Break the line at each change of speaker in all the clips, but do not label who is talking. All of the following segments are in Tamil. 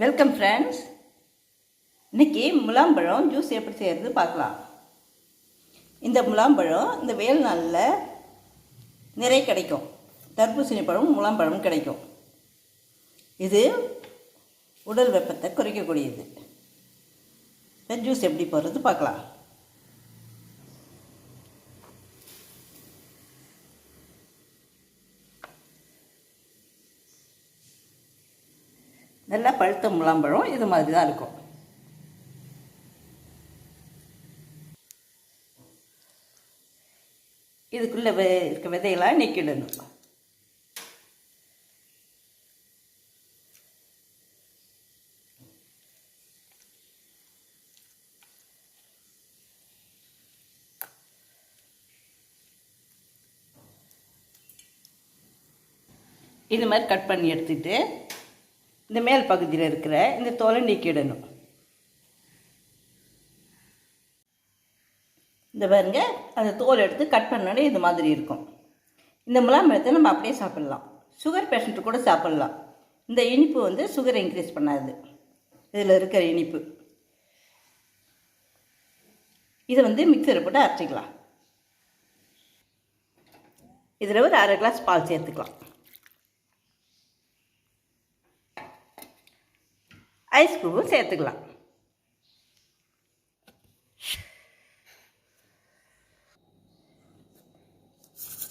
Welcome friends. இன்றைக்கி முலாம்பழம் ஜூஸ் எப்படி செய்கிறது பார்க்கலாம். இந்த முலாம்பழம் இந்த வெயில் நாளில் நிறைய கிடைக்கும். தர்பூசணி பழம் முலாம்பழம் கிடைக்கும். இது உடல் வெப்பத்தை குறைக்கக்கூடியது. ஜூஸ் எப்படி போடுறது பார்க்கலாம். நல்லா பழுத்த முலாம்பழம் இது மாதிரி தான் இருக்கும். இதுக்குள்ளே இருக்க விதையெல்லாம் நீக்கிடணும். இது மாதிரி கட் பண்ணி எடுத்துட்டு இந்த மேல் பகுதியில் இருக்கிற இந்த தோலை நீக்கிடணும். இந்த பாருங்க, அந்த தோல் எடுத்து கட் பண்ணோடனே இது மாதிரி இருக்கும். இந்த முலாம்பழத்தை நம்ம அப்படியே சாப்பிட்லாம். சுகர் பேஷண்ட்டு கூட சாப்பிட்லாம். இந்த இனிப்பு சுகரை இன்க்ரீஸ் பண்ணாது. இதில் இருக்கிற இனிப்பு இதை மிக்சரை போட்டு அரைச்சிக்கலாம். இதில் ஒரு 1/2 கிளாஸ் பால் சேர்த்துக்கலாம். ஐஸ் க்யூபும் சேர்த்துக்கலாம்.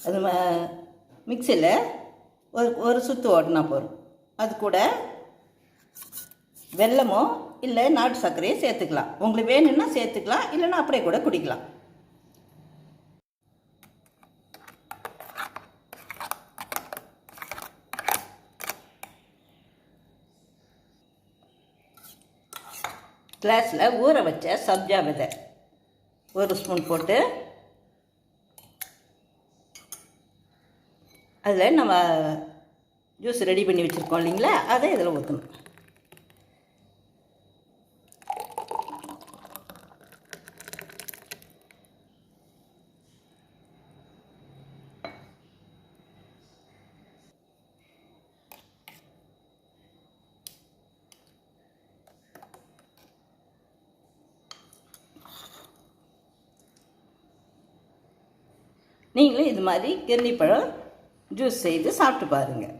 அது மிக்சியில் ஒரு சுற்று ஓட்டினா போதும். அது கூட வெல்லமோ இல்லை நாட்டு சர்க்கரையை சேர்த்துக்கலாம். உங்களுக்கு வேணும்னா சேர்த்துக்கலாம், இல்லைன்னா அப்படியே கூட குடிக்கலாம். கிளாஸில் ஊற வச்ச சப்ஜா விதை 1 ஸ்பூன் போட்டு அதில் நம்ம ஜூஸ் ரெடி பண்ணி வச்சுருக்கோம் இல்லைங்களா, அதை இதில் ஊற்றணும். நீங்களும் இது மாதிரி கிர்ணிப்பழம் ஜூஸ் செய்து சாப்பிட்டு பாருங்கள்.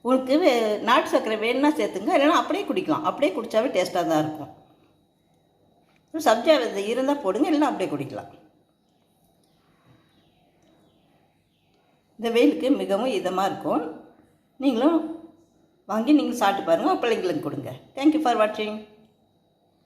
உங்களுக்கு நாட்டு சர்க்கரை வேணும்னா சேர்த்துங்க, இல்லைன்னா அப்படியே குடிக்கலாம். அப்படியே குடித்தாவே டேஸ்ட்டாக தான் இருக்கும். சப்ஜா விதை இருந்தால் போடுங்க, இல்லைன்னா அப்படியே குடிக்கலாம். இந்த வெயிலுக்கு மிகவும் இதமாக இருக்கும். நீங்களும் வாங்கி நீங்கள் சாப்பிட்டு பாருங்கள், பிள்ளைங்களுக்கு கொடுங்க. தேங்க்யூ ஃபார் வாட்சிங்.